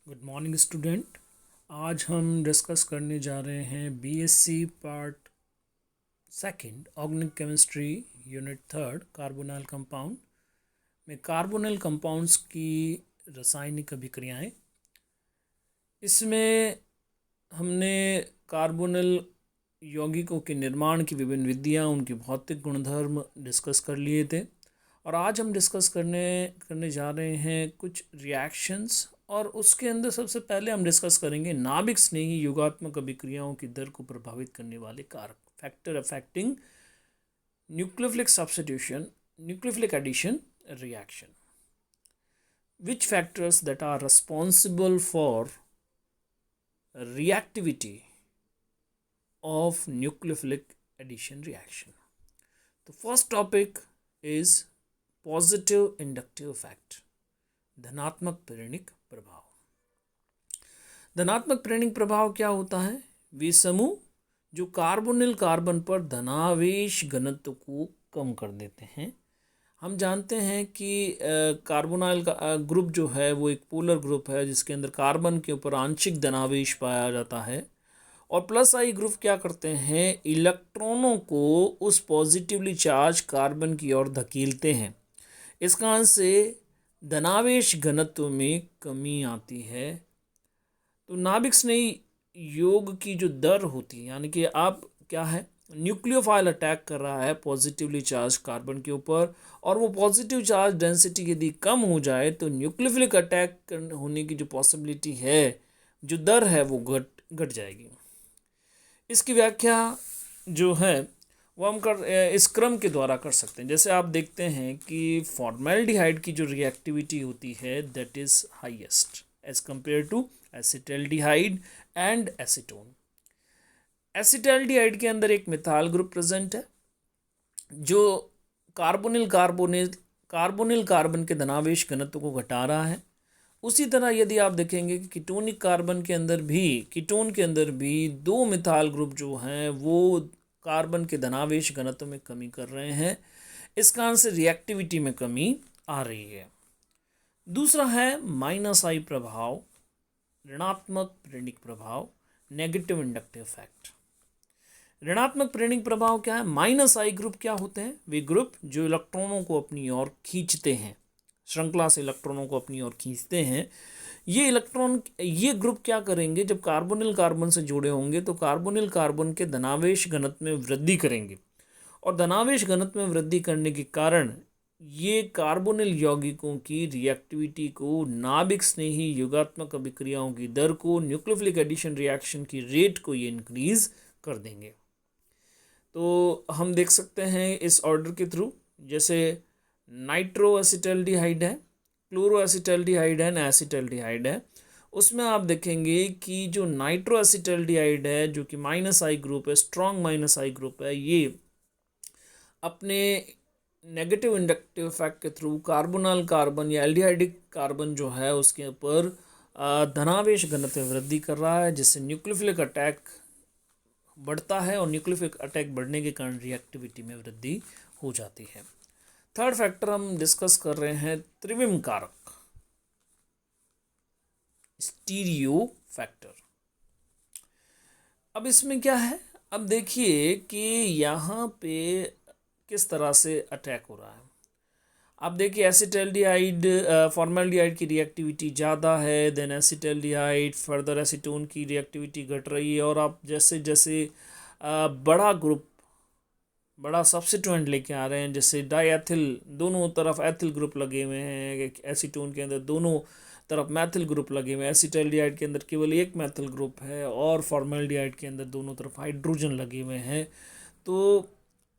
Good morning student. आज हम discuss करने जा रहे हैं BSc part second organic chemistry unit third carbonyl compound में कार्बोनाइल कंपाउंड्स की रासायनिक अभिक्रियाएं। इसमें हमने कार्बोनाइल यौगिकों के निर्माण की विभिन्न विधियां, उनके भौतिक गुणधर्म डिस्कस कर लिए थे और आज हम डिस्कस करने जा रहे हैं कुछ रिएक्शंस और उसके अंदर सबसे पहले हम डिस्कस करेंगे नाभिक स्नेही युगात्मक अभिक्रियाओं की दर को प्रभावित करने वाले कारक, factor affecting nucleophilic substitution nucleophilic addition reaction, which factors that are responsible for reactivity of nucleophilic addition reaction. The first topic is positive inductive effect, धनात्मक प्रेरणिक प्रभाव। धनात्मक प्रेरणिक प्रभाव क्या होता है? वे समूह जो कार्बोनिल कार्बन पर धनावेश घनत्व को कम कर देते हैं। हम जानते हैं कि कार्बोनाइल का ग्रुप जो है वो एक पोलर ग्रुप है जिसके अंदर कार्बन के ऊपर आंशिक धनावेश पाया जाता है और प्लस आई ग्रुप क्या करते हैं, इलेक्ट्रॉनों को उस पॉजिटिवली चार्ज कार्बन की ओर धकेलते हैं। इस कारण से धनावेश घनत्व में कमी आती है। तो नाभिक स्नेही योग की जो दर होती है, यानी कि आप क्या है, न्यूक्लियोफाइल अटैक कर रहा है पॉजिटिवली चार्ज कार्बन के ऊपर और वो पॉजिटिव चार्ज डेंसिटी यदि कम हो जाए तो न्यूक्लियोफिलिक अटैक होने की जो पॉसिबिलिटी है, जो दर है, वो घट जाएगी। इसकी व्याख्या जो है वो हम इस क्रम के द्वारा कर सकते हैं। जैसे आप देखते हैं कि फॉर्मेल्डिहाइड की जो रिएक्टिविटी होती है that is highest as compare to acetaldehyde and acetone. Acetaldehyde के अंदर एक मिथाइल ग्रुप प्रेजेंट है जो कार्बोनिल कार्बन के धनावेश घनत्व को घटा रहा है। उसी तरह यदि आप देखेंगे कि कीटोनिक कार्बन के अंदर भी, कीटोन के अंदर भी दो मिथाइल ग्रुप जो हैं वो कार्बन के धनावेश घनत्व में कमी कर रहे हैं। इस कारण से रिएक्टिविटी में कमी आ रही है। दूसरा है माइनस आई प्रभाव, ऋणात्मक प्रेरणिक प्रभाव, नेगेटिव इंडक्टिव इफेक्ट। ऋणात्मक प्रेरणिक प्रभाव क्या है? माइनस आई ग्रुप क्या होते हैं? वे ग्रुप जो इलेक्ट्रॉनों को अपनी ओर खींचते हैं, श्रृंखला से इलेक्ट्रॉनों को अपनी ओर खींचते हैं। ये ग्रुप क्या करेंगे, जब कार्बोनिल कार्बन से जुड़े होंगे तो कार्बोनिल कार्बन के धनावेश घनत्व में वृद्धि करेंगे और धनावेश घनत्व में वृद्धि करने के कारण ये कार्बोनिल यौगिकों की रिएक्टिविटी को, नाभिक स्नेही युगात्मक अभिक्रियाओं की दर को, न्यूक्लियोफिलिक एडिशन रिएक्शन की रेट को ये इंक्रीज कर देंगे। तो हम देख सकते हैं इस ऑर्डर के थ्रू, जैसे नाइट्रो एसिटल्डिहाइड है, क्लोरो एसिटल्डिहाइड है, एसिटल्डिहाइड है। उसमें आप देखेंगे कि जो नाइट्रो एसिटल्डिहाइड है जो कि माइनस आई ग्रुप है, स्ट्रॉन्ग माइनस आई ग्रुप है, ये अपने नेगेटिव इंडक्टिव इफेक्ट के थ्रू कार्बोनाइल कार्बन या एल्डिहाइडिक कार्बन जो है उसके ऊपर धनावेश घनत्व में वृद्धि कर रहा है, जिससे न्यूक्लियोफिलिक अटैक बढ़ता है और न्यूक्लियोफिलिक अटैक बढ़ने के कारण रिएक्टिविटी में वृद्धि हो जाती है। थर्ड फैक्टर हम डिस्कस कर रहे हैं त्रिविम कारक, स्टीरियो फैक्टर। अब इसमें क्या है, अब देखिए कि यहाँ पे किस तरह से अटैक हो रहा है। आप देखिए एसिटल्डिहाइड, फॉर्मेल्डिहाइड की रिएक्टिविटी ज़्यादा है देन एसिटल्डिहाइड, फर्दर एसीटोन की रिएक्टिविटी घट रही है और आप जैसे जैसे बड़ा ग्रुप, बड़ा सब्स्टिट्यूएंट लेके आ रहे हैं, जैसे डाईएथिल, दोनों तरफ एथिल ग्रुप लगे हुए हैं, एसीटोन के अंदर दोनों तरफ मैथिल ग्रुप लगे हुए हैं, एसिटल्डिहाइड के अंदर केवल एक मैथिल ग्रुप है और फॉर्मेल्डिहाइड के अंदर दोनों तरफ हाइड्रोजन लगे हुए हैं। तो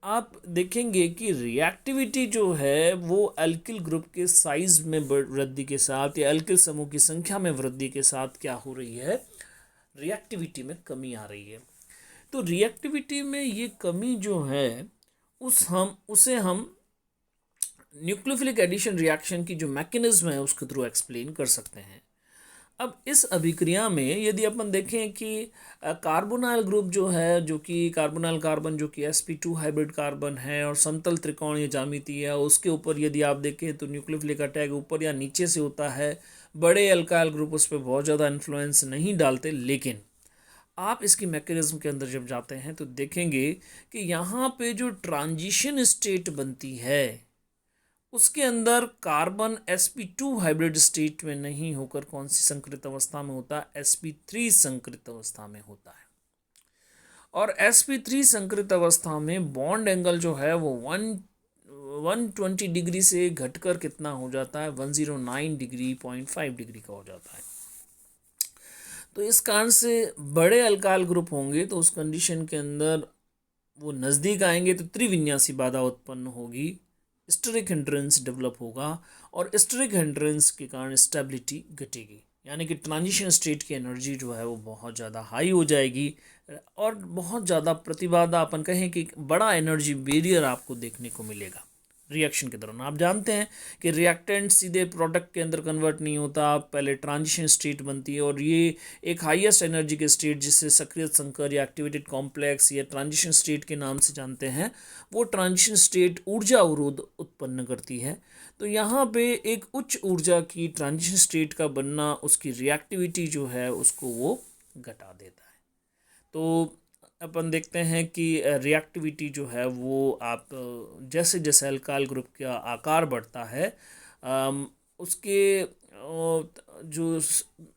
आप देखेंगे कि रिएक्टिविटी जो है वो एल्किल ग्रुप के साइज में वृद्धि के साथ या एल्किल समूह की संख्या में वृद्धि के साथ क्या हो रही है, रिएक्टिविटी में कमी आ रही है। तो रिएक्टिविटी में ये कमी जो है उसे हम न्यूक्लियोफिलिक एडिशन रिएक्शन की जो मैकेनिज्म है उसके थ्रू एक्सप्लेन कर सकते हैं। अब इस अभिक्रिया में यदि अपन देखें कि कार्बोनाइल ग्रुप जो है, जो कि कार्बोनाइल कार्बन जो कि sp2 हाइब्रिड कार्बन है और समतल त्रिकोणीय ज्यामिति है, उसके ऊपर यदि आप देखें तो न्यूक्लियोफिलिक अटैक ऊपर या नीचे से होता है, बड़े अल्काइल ग्रुप उस पर बहुत ज़्यादा इन्फ्लुएंस नहीं डालते, लेकिन आप इसकी मैकेनिज्म के अंदर जब जाते हैं तो देखेंगे कि यहाँ पे जो ट्रांजिशन स्टेट बनती है उसके अंदर कार्बन sp2 हाइब्रिड स्टेट में नहीं होकर कौन सी संकृत अवस्था में होता है, sp3 संकृत अवस्था में होता है। और sp3 संकृत अवस्था में बॉन्ड एंगल जो है वो 120 डिग्री से घटकर कितना हो जाता है, 109 डिग्री 0.5 डिग्री का हो जाता है। तो इस कारण से बड़े अल्काइल ग्रुप होंगे तो उस कंडीशन के अंदर वो नज़दीक आएंगे तो त्रिविन्यासी बाधा उत्पन्न होगी, स्टेरिक हिंड्रेंस डेवलप होगा और स्टेरिक हिंड्रेंस के कारण स्टेबिलिटी घटेगी, यानी कि ट्रांजिशन स्टेट की एनर्जी जो है वो बहुत ज़्यादा हाई हो जाएगी और बहुत ज़्यादा प्रतिबाधा, अपन कहें कि बड़ा एनर्जी बैरियर आपको देखने को मिलेगा रिएक्शन के दौरान। आप जानते हैं कि रिएक्टेंट सीधे प्रोडक्ट के अंदर कन्वर्ट नहीं होता, पहले ट्रांजिशन स्टेट बनती है और ये एक हाईएस्ट एनर्जी के स्टेट जिसे सक्रिय संकर या एक्टिवेटेड कॉम्प्लेक्स या ट्रांजिशन स्टेट के नाम से जानते हैं, वो ट्रांजिशन स्टेट ऊर्जा अवरोध उत्पन्न करती है। तो यहाँ पे एक उच्च ऊर्जा की ट्रांजिशन स्टेट का बनना उसकी रिएक्टिविटी जो है उसको वो घटा देता है। तो अपन देखते हैं कि रिएक्टिविटी जो है वो आप जैसे जैसे अल्काइल ग्रुप का आकार बढ़ता है उसके जो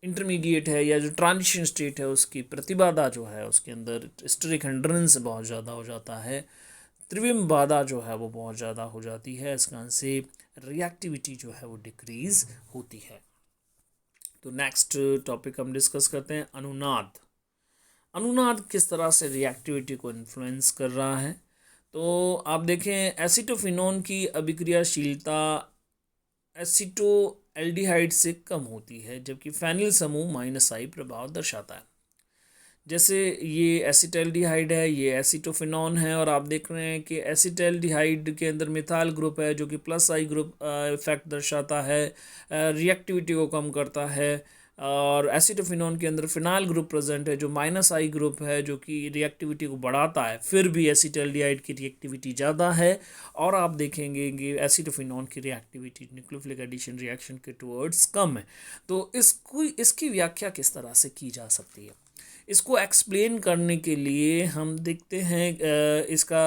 इंटरमीडिएट है या जो ट्रांजिशन स्टेट है उसकी प्रतिबाधा जो है उसके अंदर स्टेरिक हिंड्रेंस बहुत ज़्यादा हो जाता है, त्रिविम बाधा जो है वो बहुत ज़्यादा हो जाती है, इस कारण से रिएक्टिविटी जो है वो डिक्रीज़ होती है। तो नेक्स्ट टॉपिक हम डिस्कस करते हैं अनुनाद। अनुनाद किस तरह से रिएक्टिविटी को इन्फ्लुएंस कर रहा है। तो आप देखें एसिटोफिनोन की अभिक्रियाशीलता एसिटोएल्डिहाइड से कम होती है जबकि फेनिल समूह -I प्रभाव दर्शाता है। जैसे ये एसिटल्डिहाइड है, ये एसिटोफिनॉन है और आप देख रहे हैं कि एसिटल्डिहाइड के अंदर मिथाइल ग्रुप है जो कि +I ग्रुप इफेक्ट दर्शाता है, रिएक्टिविटी को कम करता है। और एसिटोफिनॉन के अंदर फिनाइल ग्रुप प्रेजेंट है जो -I ग्रुप है जो कि रिएक्टिविटी को बढ़ाता है, फिर भी एसिटल्डिहाइड की रिएक्टिविटी ज़्यादा है। और आप देखेंगे कि एसिटोफिनॉन की रिएक्टिविटी न्यूक्लियोफिलिक एडिशन रिएक्शन के टुवर्ड्स कम है। तो इसकी व्याख्या किस तरह से की जा सकती है, इसको एक्सप्लेन करने के लिए हम देखते हैं इसका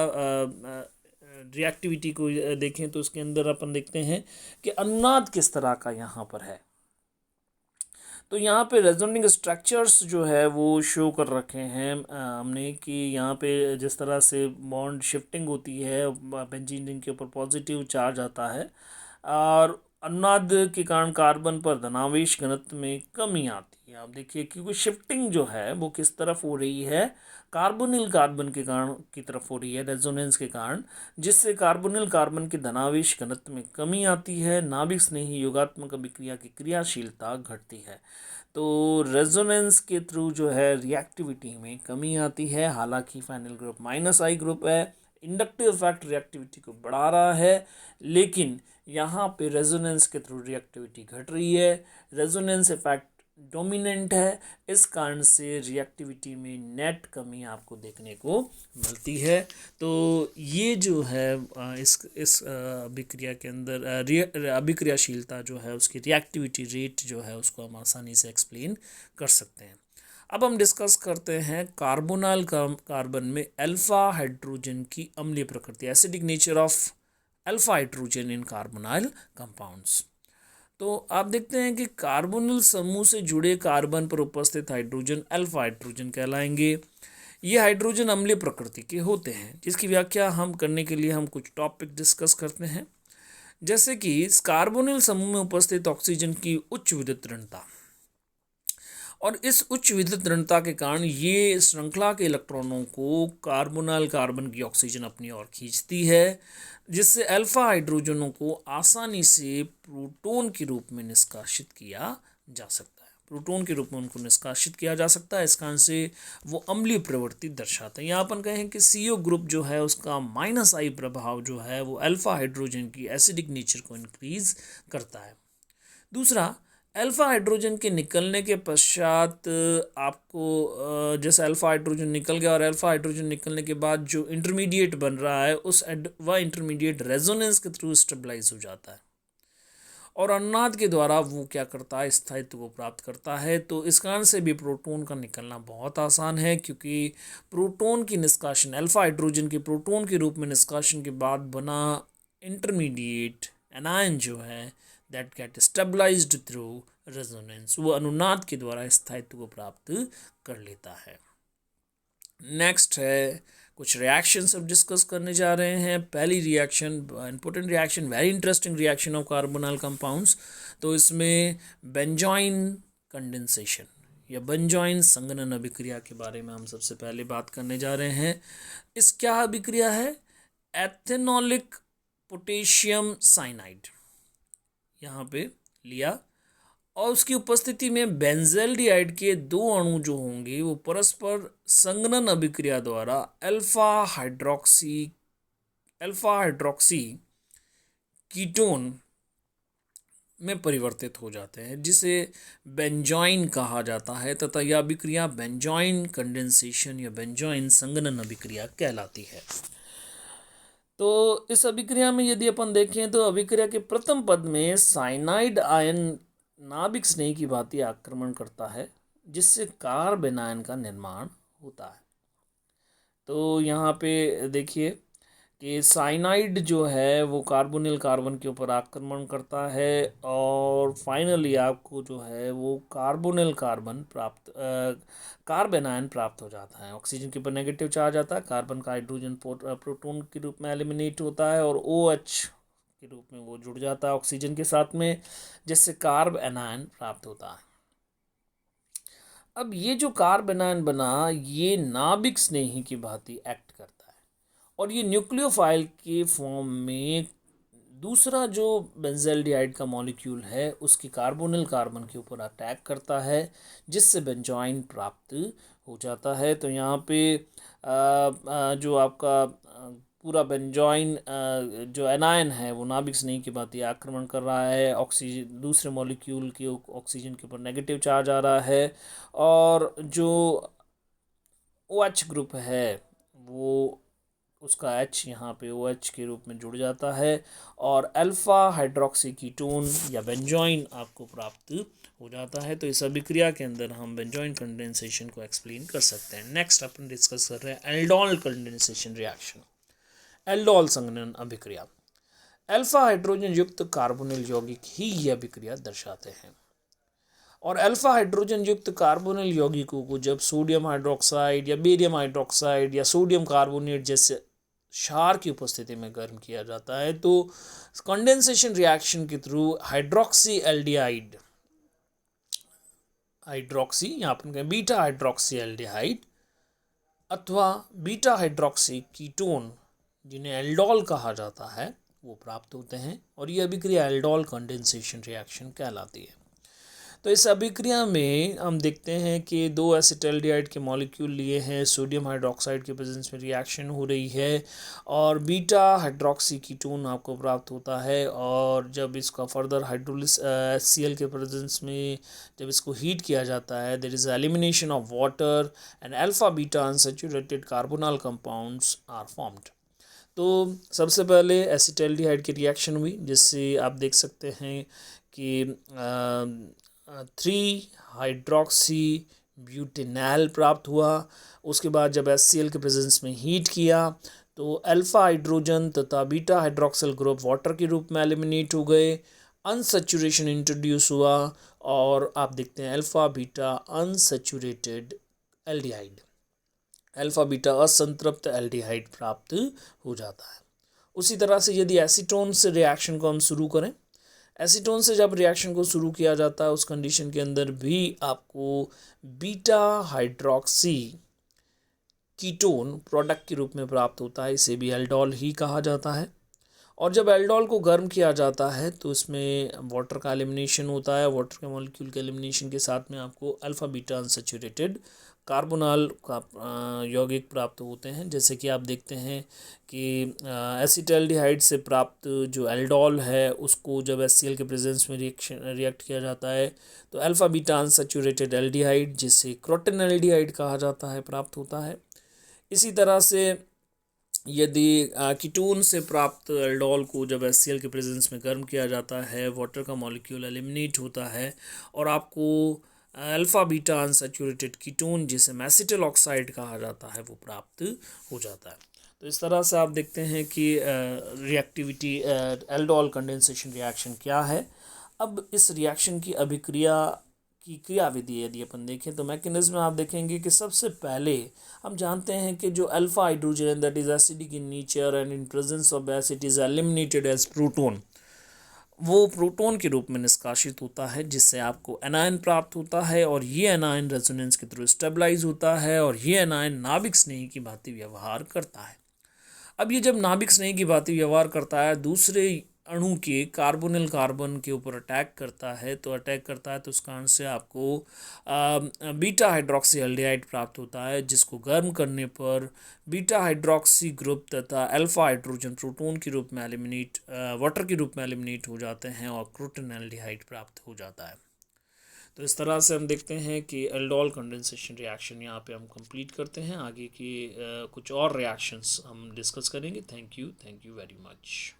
रिएक्टिविटी को देखें तो उसके अंदर अपन देखते हैं कि अनुनाद किस तरह का यहाँ पर है। तो यहाँ पे रेजोनेटिंग स्ट्रक्चर्स जो है वो शो कर रखे हैं हमने कि यहाँ पे जिस तरह से बॉन्ड शिफ्टिंग होती है, बेंजीन रिंग के ऊपर पॉजिटिव चार्ज आता है और अनुनाद के कारण कार्बन पर धनावेश घनत्व में कमी आती है। आप देखिए क्योंकि शिफ्टिंग जो है वो किस तरफ हो रही है, कार्बोनिल कार्बन के कारण की तरफ हो रही है रेजोनेंस के कारण, जिससे कार्बोनिल कार्बन के धनावेश घनत्व में कमी आती है, नाभिक स्नेही योगात्मक अभिक्रिया की क्रियाशीलता घटती है। तो रेजोनेंस के थ्रू जो है रिएक्टिविटी में कमी आती है। हालांकि फाइनल ग्रुप -I ग्रुप है, इंडक्टिव इफेक्ट रिएक्टिविटी को बढ़ा रहा है, लेकिन यहाँ पे रेजोनेंस के थ्रू रिएक्टिविटी घट रही है, रेजोनेंस इफेक्ट डोमिनेंट है, इस कारण से रिएक्टिविटी में नेट कमी आपको देखने को मिलती है। तो ये जो है इस अभिक्रिया के अंदर अभिक्रियाशीलता जो है उसकी रिएक्टिविटी रेट जो है उसको हम आसानी से एक्सप्लेन कर सकते हैं। अब हम डिस्कस करते हैं कार्बोनाइल कार्बन में अल्फा हाइड्रोजन की अम्लीय प्रकृति, acidic nature of alpha hydrogen in carbonyl compounds. तो आप देखते हैं कि कार्बोनिल समूह से जुड़े कार्बन पर उपस्थित हाइड्रोजन अल्फा हाइड्रोजन कहलाएंगे। ये हाइड्रोजन अम्लीय प्रकृति के होते हैं, जिसकी व्याख्या हम करने के लिए हम कुछ टॉपिक डिस्कस करते हैं, जैसे कि कार्बोनिल समूह में उपस्थित ऑक्सीजन की उच्च विद्युत ऋणता, और इस उच्च विद्युत ऋणता के कारण ये श्रृंखला के इलेक्ट्रॉनों को कार्बोनाइल कार्बन की ऑक्सीजन अपनी ओर खींचती है, जिससे अल्फा हाइड्रोजनों को आसानी से प्रोटॉन के रूप में निष्कासित किया जा सकता है। प्रोटॉन के रूप में उनको निष्कासित किया जा सकता है, इस कारण से वो अम्लीय प्रवृत्ति दर्शाते हैं। यहाँ अपन कहें कि CO ग्रुप जो है उसका -I प्रभाव जो है वो अल्फा हाइड्रोजन की एसिडिक नेचर को इंक्रीज करता है। दूसरा, अल्फा हाइड्रोजन के निकलने के पश्चात आपको जैसे अल्फा हाइड्रोजन निकल गया और अल्फा हाइड्रोजन निकलने के बाद जो इंटरमीडिएट बन रहा है वह इंटरमीडिएट रेजोनेंस के थ्रू स्टेबलाइज हो जाता है और अनुनाद के द्वारा वो क्या करता है, स्थायित्व को प्राप्त करता है। तो इस कारण से भी प्रोटॉन का निकलना बहुत आसान है, क्योंकि प्रोटॉन की निष्कासन, अल्फा हाइड्रोजन के प्रोटॉन के रूप में निष्कासन के बाद बना इंटरमीडिएट एनायन जो है that get stabilized through resonance, वो अनुनाद के द्वारा स्थायित्व को प्राप्त कर लेता है। नेक्स्ट है कुछ रिएक्शन सब डिस्कस करने जा रहे हैं। पहली reaction important reaction, very interesting reaction of carbonyl compounds. तो इसमें बेंजॉइन कंडेंसेशन या बेंजॉइन संघनन अभिक्रिया के बारे में हम सबसे पहले बात करने जा रहे हैं। इस क्या अभिक्रिया है, एथेनॉलिक पोटेशियम साइनाइड यहाँ पे लिया और उसकी उपस्थिति में बेंजल्डिहाइड के दो अणु जो होंगे वो परस्पर संघनन अभिक्रिया द्वारा अल्फा हाइड्रोक्सी कीटोन में परिवर्तित हो जाते हैं, जिसे बेंजॉइन कहा जाता है, तथा यह अभिक्रिया बेंजॉइन कंडेंसेशन या बेंजॉइन संघनन अभिक्रिया कहलाती है। तो इस अभिक्रिया में यदि अपन देखें तो अभिक्रिया के प्रथम पद में साइनाइड आयन नाभिक स्नेह की भांति आक्रमण करता है, जिससे कार्बन आयन का निर्माण होता है। तो यहाँ पे देखिए कि साइनाइड जो है वो कार्बोनिल कार्बन के ऊपर आक्रमण करता है और फाइनली आपको जो है वो कार्बोनिल कार्बन कार्बन आयन प्राप्त हो जाता है। ऑक्सीजन के ऊपर नेगेटिव चार्ज आता है, कार्बन का हाइड्रोजन प्रोटॉन के रूप में एलिमिनेट होता है और OH के रूप में वो जुड़ जाता है ऑक्सीजन के साथ में, जिससे कार्ब एनायन प्राप्त होता है। अब ये जो कार्ब एनायन बना ये नाभिक स्नेही की भांति एक्ट करता है और ये न्यूक्लियोफाइल के फॉर्म में दूसरा जो बेंजल्डिहाइड का मॉलिक्यूल है उसकी कार्बोनिल कार्बन के ऊपर अटैक करता है, जिससे बेंजॉइन प्राप्त हो जाता है। तो यहाँ पे जो आपका पूरा बेंजॉइन जो एनायन है वो नाभिक स्नेही की भांति आक्रमण कर रहा है, ऑक्सीजन दूसरे मॉलिक्यूल के ऑक्सीजन के ऊपर नेगेटिव चार्ज आ रहा है और जो OH ग्रुप है वो उसका H यहाँ पे OH के रूप में जुड़ जाता है और अल्फा हाइड्रोक्सी कीटोन या बेंजॉइन आपको प्राप्त हो जाता है। तो इस अभिक्रिया के अंदर हम बेंजॉइन कंडेंसेशन को एक्सप्लेन कर सकते हैं। नेक्स्ट अपन डिस्कस कर रहे हैं एल्डोल कंडेंसेशन रिएक्शन, एल्डोल संघनन अभिक्रिया। अल्फा हाइड्रोजन युक्त कार्बोनिल यौगिक ही यह अभिक्रिया दर्शाते हैं और अल्फा हाइड्रोजन युक्त कार्बोनिल यौगिकों को जब सोडियम हाइड्रोक्साइड या बेरियम हाइड्रोक्साइड या सोडियम कार्बोनेट जैसे क्षार की उपस्थिति में गर्म किया जाता है तो कंडेंसेशन रिएक्शन के थ्रू हाइड्रोक्सी एल्डिहाइड, हाइड्रोक्सी यहाँ पर कहें बीटा हाइड्रोक्सी एल्डिहाइड अथवा बीटा हाइड्रोक्सी कीटोन जिन्हें एल्डोल कहा जाता है वो प्राप्त होते हैं और ये अभिक्रिया एल्डोल कंडेंसेशन रिएक्शन कहलाती है। तो इस अभिक्रिया में हम देखते हैं कि दो एसिटल्डिहाइड के मॉलिक्यूल लिए हैं, सोडियम हाइड्रोक्साइड के प्रेजेंस में रिएक्शन हो रही है और बीटा हाइड्रोक्सी कीटोन आपको प्राप्त होता है और जब इसका फर्दर हाइड्रोलिस HCl के प्रेजेंस में जब इसको हीट किया जाता है there is elimination of water and alpha beta unsaturated carbonyl compounds are formed. तो सबसे पहले एसिटल्डिहाइड की रिएक्शन हुई जिससे आप देख सकते हैं कि 3 हाइड्रोक्सी ब्यूटेनॉल प्राप्त हुआ। उसके बाद जब HCl के प्रेजेंस में हीट किया तो अल्फा हाइड्रोजन तथा बीटा हाइड्रोक्सिल ग्रुप वाटर के रूप में एलिमिनेट हो गए, अनसैचुरेशन इंट्रोड्यूस हुआ और आप देखते हैं alpha beta unsaturated aldehyde, alpha beta असंतृप्त एल्डिहाइड प्राप्त हो जाता है। उसी तरह से यदि एसीटोन से रिएक्शन को हम शुरू करें, एसीटोन से जब रिएक्शन को शुरू किया जाता है उस कंडीशन के अंदर भी आपको बीटा हाइड्रोक्सी कीटोन प्रोडक्ट के रूप में प्राप्त होता है, इसे भी एल्डोल ही कहा जाता है। और जब एल्डोल को गर्म किया जाता है तो इसमें वाटर का एलिमिनेशन होता है, वाटर के मॉलिक्यूल के एलिमिनेशन के साथ में आपको अल्फा बीटा अनसैचुरेटेड कार्बोनाल का यौगिक प्राप्त होते हैं। जैसे कि आप देखते हैं कि एसिटल्डिहाइड से प्राप्त जो एल्डोल है उसको जब HCl के प्रेजेंस में रिएक्ट किया जाता है तो अल्फा बीटा अनसैचुरेटेड एल्डिहाइड जिसे क्रोटन एल्डिहाइड कहा जाता है प्राप्त होता है। इसी तरह से यदि कीटोन से प्राप्त एल्डोल को जब HCl के प्रेजेंस में गर्म किया जाता है, वाटर का मॉलिक्यूल एलिमिनेट होता है और आपको अल्फ़ा बीटा अनसैचुरेटेड कीटोन जिसे एसीटल ऑक्साइड कहा जाता है वो प्राप्त हो जाता है। तो इस तरह से आप देखते हैं कि रिएक्टिविटी एल्डोल कंडेंसेशन रिएक्शन क्या है। अब इस रिएक्शन की अभिक्रिया की क्रियाविधि यदि अपन देखें तो मैकेनिज्म आप देखेंगे कि सबसे पहले हम जानते हैं कि जो alpha hydrogen that is acidic in nature and in presence of base it is eliminated as proton, वो प्रोटोन के रूप में निष्कासित होता है जिससे आपको एनायन प्राप्त होता है और ये एनायन रेजोनेंस के थ्रू स्टेबलाइज होता है और ये एनायन नाभिक स्नेही की भांति व्यवहार करता है। अब ये जब नाभिक स्नेही की भांति व्यवहार करता है, दूसरे अणु के कार्बोनिल कार्बन के ऊपर अटैक करता है, तो उस कारण से आपको बीटा हाइड्रोक्सी एल्डिहाइड प्राप्त होता है जिसको गर्म करने पर बीटा हाइड्रोक्सी ग्रुप तथा अल्फा हाइड्रोजन प्रोटोन के रूप में एलिमिनेट वाटर के रूप में एलिमिनेट हो जाते हैं और क्रोटन एल्डिहाइड प्राप्त हो जाता है। तो इस तरह से हम देखते हैं कि एल्डोल कंडेंसेशन रिएक्शन यहाँ पे हम कंप्लीट करते हैं। आगे की कुछ और रिएक्शंस हम डिस्कस करेंगे। Thank you very much.